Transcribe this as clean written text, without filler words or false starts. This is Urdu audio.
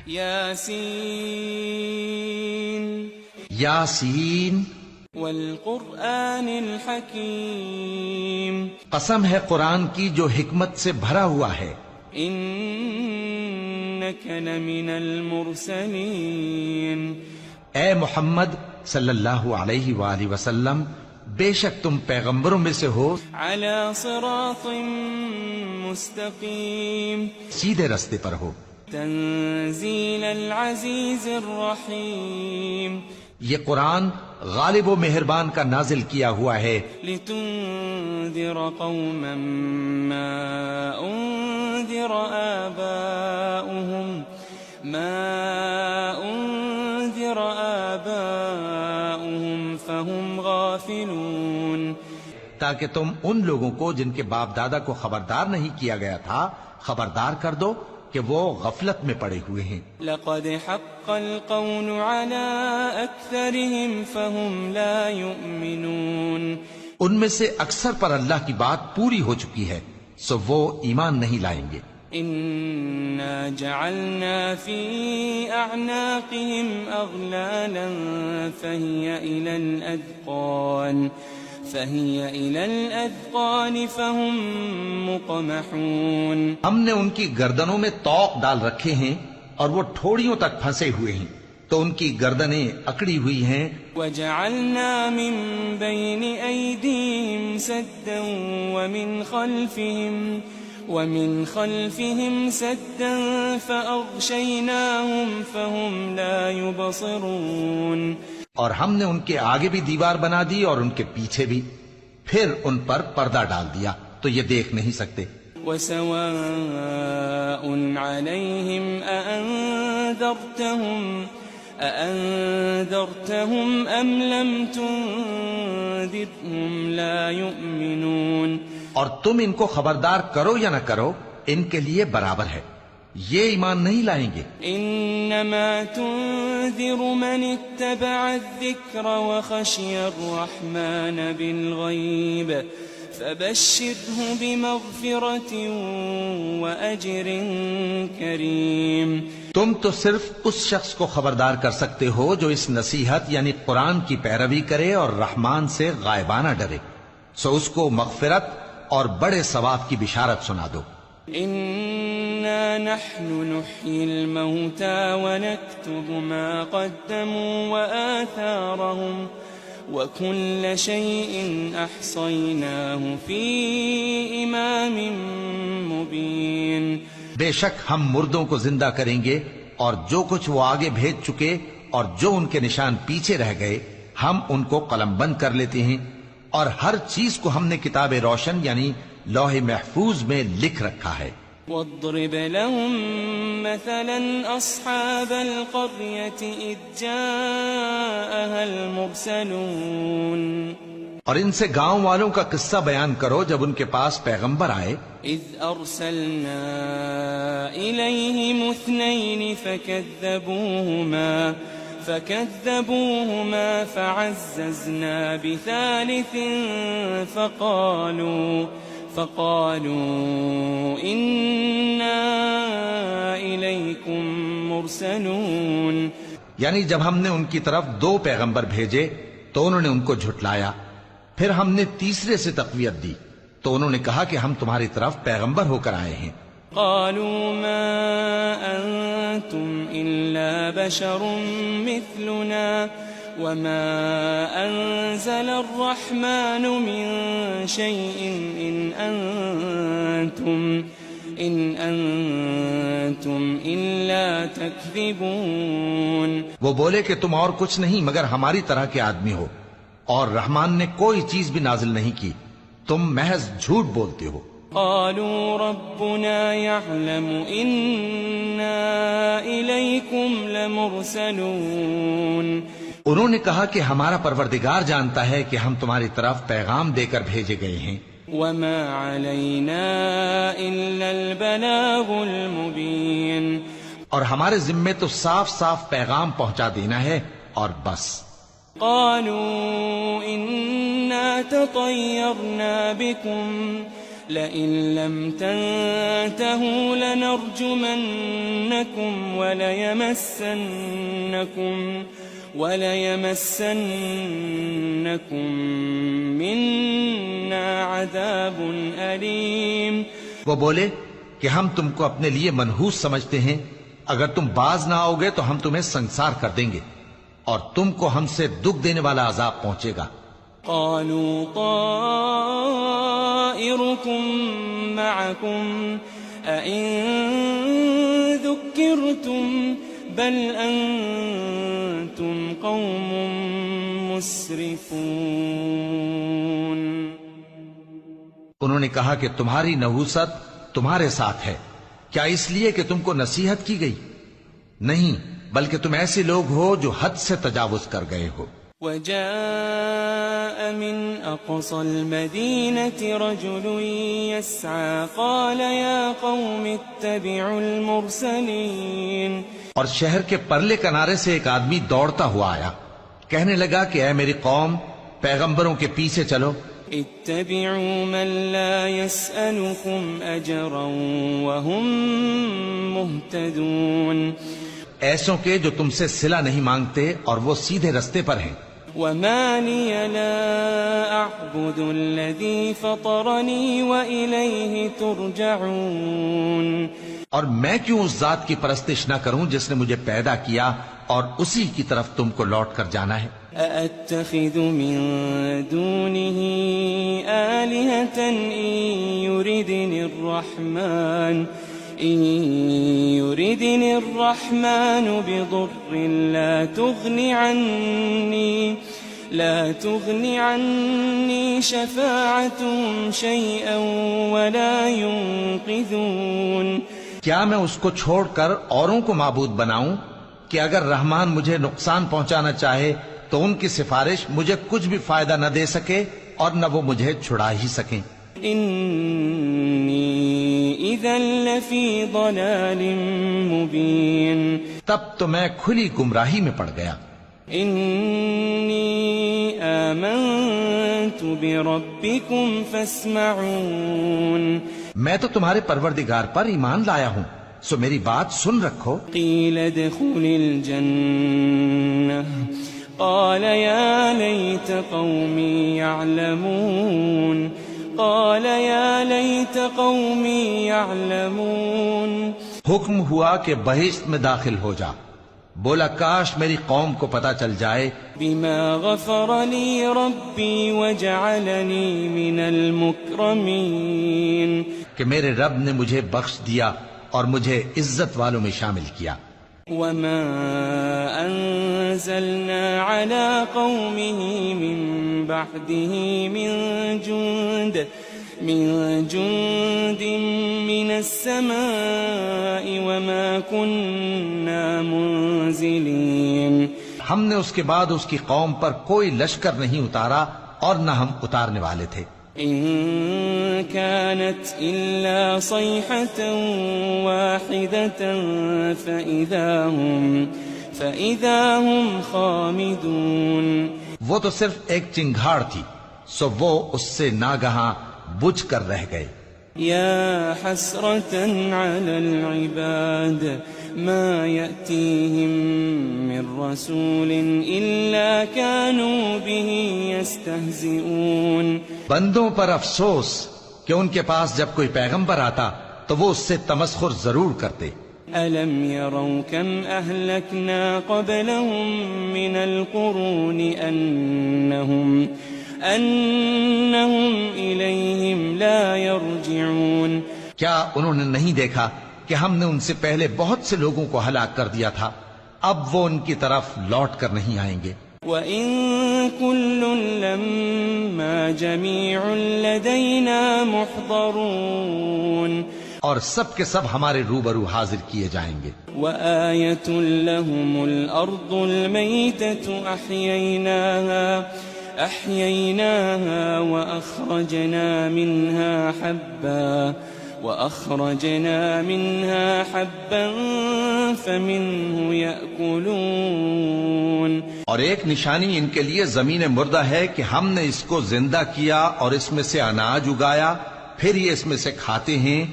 یاسین یاسین والقرآن الحکیم، قسم ہے قرآن کی جو حکمت سے بھرا ہوا ہے، انک لمن المرسلین، اے محمد صلی اللہ علیہ وآلہ وسلم بے شک تم پیغمبروں میں سے ہو علی صراط مستقیم، سیدھے رستے پر ہو۔ تنزیل العزیز الرحیم، یہ قرآن غالب و مہربان کا نازل کیا ہوا ہے، لتنذر قوما ما انذر آباؤهم فهم غافلون، تاکہ تم ان لوگوں کو جن کے باپ دادا کو خبردار نہیں کیا گیا تھا خبردار کر دو کہ وہ غفلت میں پڑے ہوئے ہیں۔ لقد حق القول على اکثرهم فهم لا يؤمنون، ان میں سے اکثر پر اللہ کی بات پوری ہو چکی ہے سو وہ ایمان نہیں لائیں گے۔ انا جعلنا في اعناقهم اغلالا فهي الى الاذقان فهم مقمحون، ہم نے ان کی گردنوں میں طوق ڈال رکھے ہیں اور وہ ٹھوڑیوں تک پھنسے ہوئے ہیں تو ان کی گردنیں اکڑی ہوئی ہیں۔ وجعلنا من بين ايديهم سدا ومن خلفهم سدا فأغشيناهم فهم لا يبصرون، اور ہم نے ان کے آگے بھی دیوار بنا دی اور ان کے پیچھے بھی، پھر ان پر پردہ ڈال دیا تو یہ دیکھ نہیں سکتے۔ وسواء عليهم أأنذرتهم أم لم تنذرهم لا يؤمنون، اور تم ان کو خبردار کرو یا نہ کرو ان کے لیے برابر ہے، یہ ایمان نہیں لائیں گے۔ انما تنذر من اتبع الذکر وخشی الرحمن بالغیب فبشره بمغفرة وأجر کریم، تم تو صرف اس شخص کو خبردار کر سکتے ہو جو اس نصیحت یعنی قرآن کی پیروی کرے اور رحمان سے غائبانہ ڈرے، سو اس کو مغفرت اور بڑے ثواب کی بشارت سنا دو۔ انا نحن نحيي الموتى ونكتب ما قدموا وآثارهم وكل شيء احصيناه في امام مبين، بے شک ہم مردوں کو زندہ کریں گے اور جو کچھ وہ آگے بھیج چکے اور جو ان کے نشان پیچھے رہ گئے ہم ان کو قلم بند کر لیتے ہیں، اور ہر چیز کو ہم نے کتاب روشن یعنی لوح محفوظ میں لکھ رکھا ہے۔ واضرب لهم مثلا اصحاب القرية اذ جاءها المرسلون، اور ان سے گاؤں والوں کا قصہ بیان کرو جب ان کے پاس پیغمبر آئے۔ اذ ارسلنا الیہم اثنین فكذبوهما فعززنا بثالث فقالوا إنا إليكم مرسلون، یعنی جب ہم نے ان کی طرف 2 پیغمبر بھیجے تو انہوں نے ان کو جھٹلایا، پھر ہم نے تیسرے سے تقویت دی تو انہوں نے کہا کہ ہم تمہاری طرف پیغمبر ہو کر آئے ہیں۔ قالوا ما أنتم إلا بشر مثلنا وما أنزل الرحمن من شيء إن أنتم إلا تكذبون، وہ بولے کہ تم اور کچھ نہیں مگر ہماری طرح کے آدمی ہو، اور رحمان نے کوئی چیز بھی نازل نہیں کی، تم محض جھوٹ بولتے ہو۔ قالوا ربنا يعلم إنا إليكم لمرسلون، انہوں نے کہا کہ ہمارا پروردگار جانتا ہے کہ ہم تمہاری طرف پیغام دے کر بھیجے گئے ہیں۔ وما علينا إلا البلاغ المبين، اور ہمارے ذمے تو صاف صاف پیغام پہنچا دینا ہے اور بس۔ قالوا إنا تطيرنا بكم لئن لم تنتهوا لنرجمنكم وليمسنكم منا عذاب أليم. وہ بولے کہ ہم تم کو اپنے لیے منحوس سمجھتے ہیں، اگر تم باز نہ آؤ گے تو ہم تمہیں سنسار کر دیں گے اور تم کو ہم سے دکھ دینے والا عذاب پہنچے گا. قالوا طائركم معكم أئن ذكرتم بل أنتم قوم مسرفون. انہوں نے کہا کہ تمہاری نحوست تمہارے ساتھ ہے، کیا اس لیے کہ تم کو نصیحت کی گئی؟ نہیں، بلکہ تم ایسے لوگ ہو جو حد سے تجاوز کر گئے ہو. وجاء من أقصى المدينة رجل يسعى قال يا قوم اتبعوا المرسلين. اور شہر کے پرلے کنارے سے ایک آدمی دوڑتا ہوا آیا، کہنے لگا کہ اے میری قوم، پیغمبروں کے پیچھے چلو. اتبعوا من لا يسألكم أجرا وهم مهتدون. ایسوں کے جو تم سے صلہ نہیں مانگتے اور وہ سیدھے رستے پر ہیں. وما لي لا أعبد الذي فطرني وإليه ترجعون. اور میں کیوں اس ذات کی پرستش نہ کروں جس نے مجھے پیدا کیا اور اسی کی طرف تم کو لوٹ کر جانا ہے. أأتخذ من دونه آلهة إن يردني الرحمن بضر لا تغني عني شفاعتهم شيئا ولا ينقذون. کیا میں اس کو چھوڑ کر اوروں کو معبود بناؤں کہ اگر رحمان مجھے نقصان پہنچانا چاہے تو ان کی سفارش مجھے کچھ بھی فائدہ نہ دے سکے اور نہ وہ مجھے چھڑا ہی سکیں. انی اذا لفی ضلال مبین. تب تو میں کھلی گمراہی میں پڑ گیا. انی آمنت بربکم فاسمعون. میں تو تمہارے پروردگار پر ایمان لایا ہوں، سو میری بات سن رکھو. قیل ادخل الجنہ قال يا ليت قومي يعلمون. حکم ہوا کہ بہشت میں داخل ہو جا. بولا کاش میری قوم کو پتا چل جائے. بما غفر لي ربي وجعلني من المكرمين. کہ میرے رب نے مجھے بخش دیا اور مجھے عزت والوں میں شامل کیا. وما أنزلنا على قومه من بعده من جند من السماء وما كنا منزلين. ہم نے اس کے بعد اس کی قوم پر کوئی لشکر نہیں اتارا اور نہ ہم اتارنے والے تھے. إن كانت إلا صيحة واحدة فإذا هم خامدون. وہ تو صرف ایک چنگھاڑ تھی، سو وہ اس سے ناگہاں بجھ کر رہ گئے. يا حسرة على العباد ما يأتيهم من رسول إلا كانوا به يستهزئون. بندوں پر افسوس کہ ان کے پاس جب کوئی پیغمبر آتا تو وہ اس سے تمسخر ضرور کرتے. ألم يروا كم أهلكنا قبلهم من القرون أنهم إليهم لا يرجعون. کیا انہوں نے نہیں دیکھا کہ ہم نے ان سے پہلے بہت سے لوگوں کو ہلاک کر دیا تھا، اب وہ ان کی طرف لوٹ کر نہیں آئیں گے. وَإِن كُلٌّ لَمَّا جَمِيعٌ لَدَيْنَا مُحْضَرُونَ. اور سب کے سب ہمارے روبرو حاضر کیے جائیں گے. وَآيَةٌ لَهُمُ الْأَرْضُ الْمَيْتَةُ أَحْيَيْنَاهَا وَأَخْرَجْنَا مِنْهَا حَبًّا فَمِنْهُ يَأْكُلُونَ. اور ایک نشانی ان کے لیے زمین مردہ ہے کہ ہم نے اس کو زندہ کیا اور اس میں سے اناج اگایا پھر یہ اس میں سے کھاتے ہیں